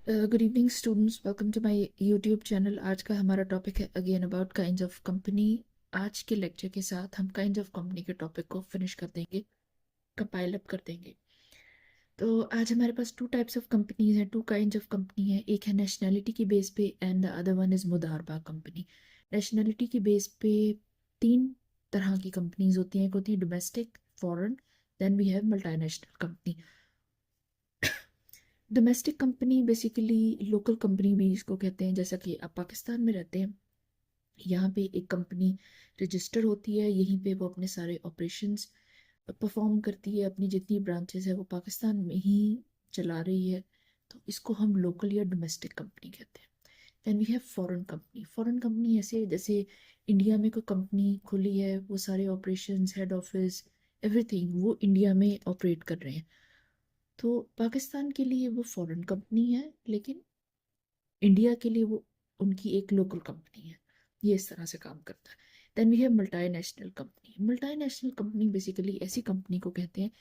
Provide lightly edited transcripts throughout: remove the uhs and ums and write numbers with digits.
Good evening students, welcome to my YouTube channel. आज का हमारा टॉपिक है again about kinds of company. आज के लेक्चर के साथ हम काइंड्स ऑफ कंपनी के टॉपिक को फिनिश कर देंगे, कंपाइल अप कर देंगे। तो आज हमारे पास टू टाइप्स ऑफ कंपनीज हैं, टू काइंड्स ऑफ कंपनी है। एक है नेशनैलिटी की बेस पे and the other one is मुदारबा कंपनी। नेशनैलिटी की बेस पे तीन तरह की कंपनीज होती हैं। एक होती है domestic, foreign, then we have multinational company. Domestic company basically local company भी इसको कहते हैं। जैसा कि आप पाकिस्तान में रहते हैं, यहाँ पे एक कंपनी रजिस्टर होती है, यहीं पे वो अपने सारे ऑपरेशंस परफॉर्म करती है। अपनी जितनी ब्रांचेस है वो पाकिस्तान में ही चला रही है, तो इसको हम लोकल या डोमेस्टिक कंपनी कहते हैं। Then we have foreign company. Foreign company ऐसे जैसे इंडिया में कोई कंपनी खुली है, वो सारे ऑपरेशंस, हेड ऑफिस, एवरीथिंग वो इंडिया में ऑपरेट कर रहे हैं, तो पाकिस्तान के लिए वो फॉरेन कंपनी है, लेकिन इंडिया के लिए वो उनकी एक लोकल कंपनी है। ये इस तरह से काम करता है। Then we have multinational company. Multinational company basically ऐसी कंपनी को कहते हैं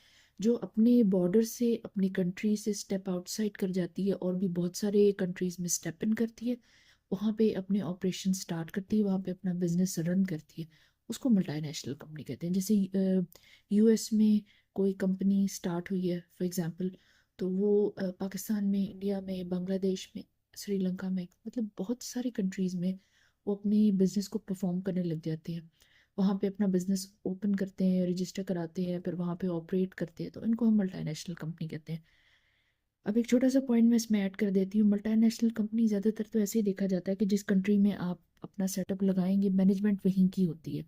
जो अपने बॉर्डर से, अपनी कंट्री से स्टेप आउटसाइड कर जाती है और भी बहुत सारे कंट्रीज में स्टेप इन करती है, वहाँ पे अपने ऑपरेशन स्टार्ट करती है, वहाँ पे अपना बिजनेस रन करती है। उसको मल्टीनेशनल कंपनी कहते हैं। जैसे यूएस में कोई कंपनी स्टार्ट हुई है फॉर एग्जांपल, तो वो पाकिस्तान में, इंडिया में, बांग्लादेश में, श्रीलंका में, मतलब बहुत सारी कंट्रीज में वो अपनी बिजनेस को परफॉर्म करने लग जाते हैं। वहाँ पे अपना बिजनेस ओपन करते हैं, रजिस्टर कराते हैं, फिर वहाँ पे ऑपरेट करते हैं, तो इनको हम मल्टीनेशनल कंपनी कहते हैं। अब एक छोटा सा पॉइंट मैं इसमें ऐड कर देती हूँ। मल्टीनेशनल कंपनी ज़्यादातर तो ऐसे ही देखा जाता है कि जिस कंट्री में आप अपना सेटअप लगाएंगे, मैनेजमेंट वहीं की होती है।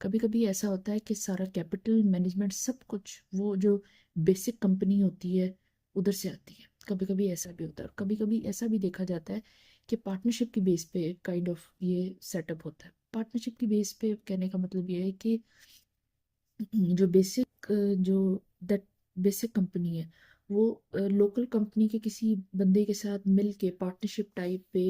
कभी कभी ऐसा होता है कि सारा कैपिटल, मैनेजमेंट, सब कुछ वो जो बेसिक कंपनी होती है उधर से आती है। कभी कभी ऐसा भी होता है, और कभी कभी ऐसा भी देखा जाता है कि पार्टनरशिप की बेस पे काइंड ऑफ ये सेटअप होता है। पार्टनरशिप की बेस पे कहने का मतलब ये है कि जो बेसिक जो दैट बेसिक कंपनी है वो लोकल कंपनी के किसी बंदे के साथ मिल के पार्टनरशिप टाइप पे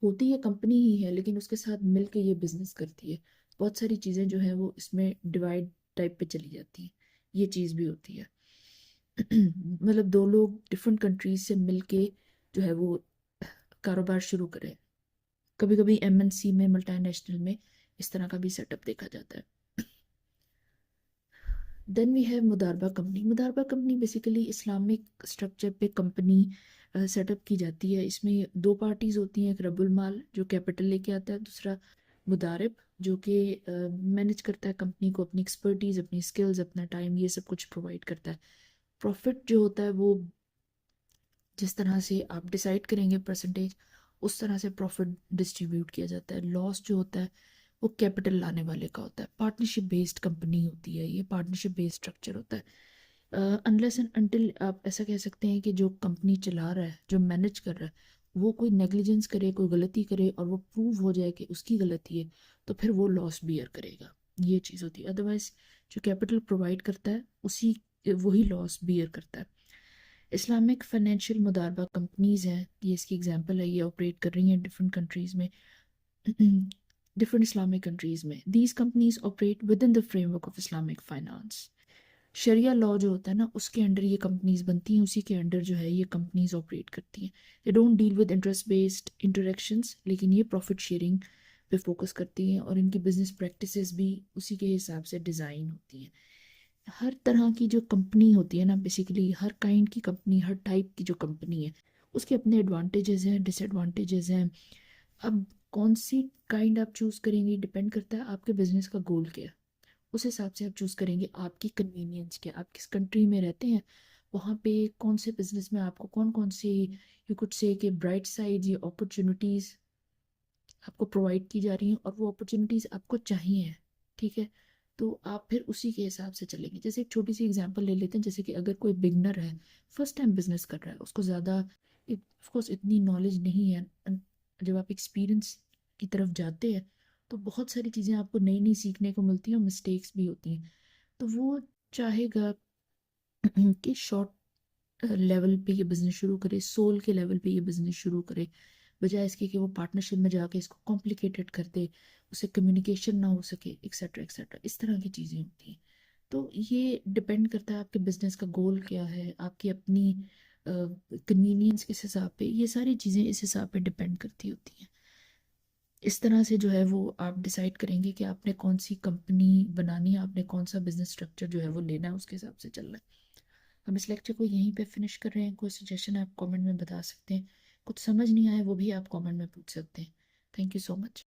होती है, कंपनी ही है लेकिन उसके साथ मिल के ये बिजनेस करती है। बहुत सारी चीज़ें जो है वो इसमें डिवाइड टाइप पे चली जाती हैं, ये चीज़ भी होती है। मतलब दो लोग डिफरेंट कंट्रीज से मिल के जो है वो कारोबार शुरू करें। कभी कभी एमएनसी में, मल्टीनेशनल में इस तरह का भी सेटअप देखा जाता है। देन वी हैव मुदारबा कंपनी। मुदारबा कंपनी बेसिकली इस्लामिक स्ट्रक्चर पे कंपनी सेटअप की जाती है। इसमें दो पार्टीज होती हैं, एक रबुल माल जो कैपिटल लेके आता है, दूसरा मुदारिब जो कि मैनेज करता है कंपनी को, अपनी एक्सपर्टीज, अपनी स्किल्स, अपना टाइम, ये सब कुछ प्रोवाइड करता है। प्रॉफिट जो होता है वो जिस तरह से आप डिसाइड करेंगे परसेंटेज, उस तरह से प्रॉफिट डिस्ट्रीब्यूट किया जाता है। लॉस जो होता है वो कैपिटल लाने वाले का होता है। पार्टनरशिप बेस्ड कंपनी होती है, ये पार्टनरशिप बेस्ड स्ट्रक्चर होता है। अनलेस एंड अनटिल आप ऐसा कह सकते हैं कि जो कंपनी चला रहा है, जो मैनेज कर रहा है, वो कोई नेग्लिजेंस करे, कोई गलती करे और वो प्रूव हो जाए कि उसकी गलती है, तो फिर वो लॉस बियर करेगा। ये चीज़ होती है। अदरवाइज जो कैपिटल प्रोवाइड करता है उसी वही लॉस बियर करता है। इस्लामिक फाइनेंशियल मुदारबा कंपनीज हैं, ये इसकी एग्जांपल है। ये ऑपरेट कर रही हैं डिफरेंट कंट्रीज में, डिफरेंट इस्लामिक कंट्रीज में। These companies operate with in the framework of Islamic finance. Sharia law जो होता है ना, उसके अंडर ये कंपनीज बनती हैं, उसी के अंडर जो है ये कंपनीज ऑपरेट करती हैं। They don't deal with interest based interactions, लेकिन ये प्रॉफिट शेयरिंग पे फोकस करती हैं, और इनकी बिजनेस प्रैक्टिसेस भी उसी के हिसाब से डिज़ाइन होती हैं। हर तरह की जो कंपनी होती है ना, बेसिकली हर काइंड की कंपनी, हर टाइप की जो कंपनी है, उसके अपने एडवांटेजेस हैं, डिसएडवांटेजेस हैं। अब कौन सी काइंड आप चूज करेंगे डिपेंड करता है आपके बिजनेस का गोल क्या है। उस हिसाब से आप चूज करेंगे। आपकी कन्वीनियंस क्या, आप किस कंट्री में रहते हैं, वहाँ पे कौन से बिजनेस में आपको कौन कौन सी, यू कुड से कि ब्राइट साइड, ये अपॉर्चुनिटीज आपको प्रोवाइड की जा रही हैं और वो अपॉर्चुनिटीज आपको चाहिए, ठीक है, तो आप फिर उसी के हिसाब से चलेंगे। जैसे एक छोटी सी एग्जांपल ले लेते हैं। जैसे कि अगर कोई बिगनर है, फर्स्ट टाइम बिजनेस कर रहा है, उसको ज़्यादा ऑफ कोर्स इतनी नॉलेज नहीं है, जब आप एक्सपीरियंस की तरफ जाते हैं तो बहुत सारी चीज़ें आपको नई नई सीखने को मिलती हैं और मिस्टेक्स भी होती हैं। तो वो चाहेगा कि शॉर्ट लेवल पे ये बिजनेस शुरू करे, सोल के लेवल पे ये बिजनेस शुरू करे, बजाय इसके कि वो पार्टनरशिप में जाके इसको कॉम्प्लिकेटेड कर दे, उसे कम्युनिकेशन ना हो सके, एक्सेट्रा एक्सेट्रा, इस तरह की चीज़ें होती हैं। तो ये डिपेंड करता है आपके बिजनेस का गोल क्या है, आपकी अपनी कन्वीनियंस किस हिसाब पे, ये सारी चीज़ें इस हिसाब पे डिपेंड करती होती हैं। इस तरह से जो है वो आप डिसाइड करेंगे कि आपने कौन सी कंपनी बनानी है, आपने कौन सा बिजनेस स्ट्रक्चर जो है वो लेना है, उसके हिसाब से चलना है। हम इस लेक्चर को यहीं पे फिनिश कर रहे हैं। कोई सजेशन आप कमेंट में बता सकते हैं, कुछ समझ नहीं आया वो भी आप कमेंट में पूछ सकते हैं। Thank you so much.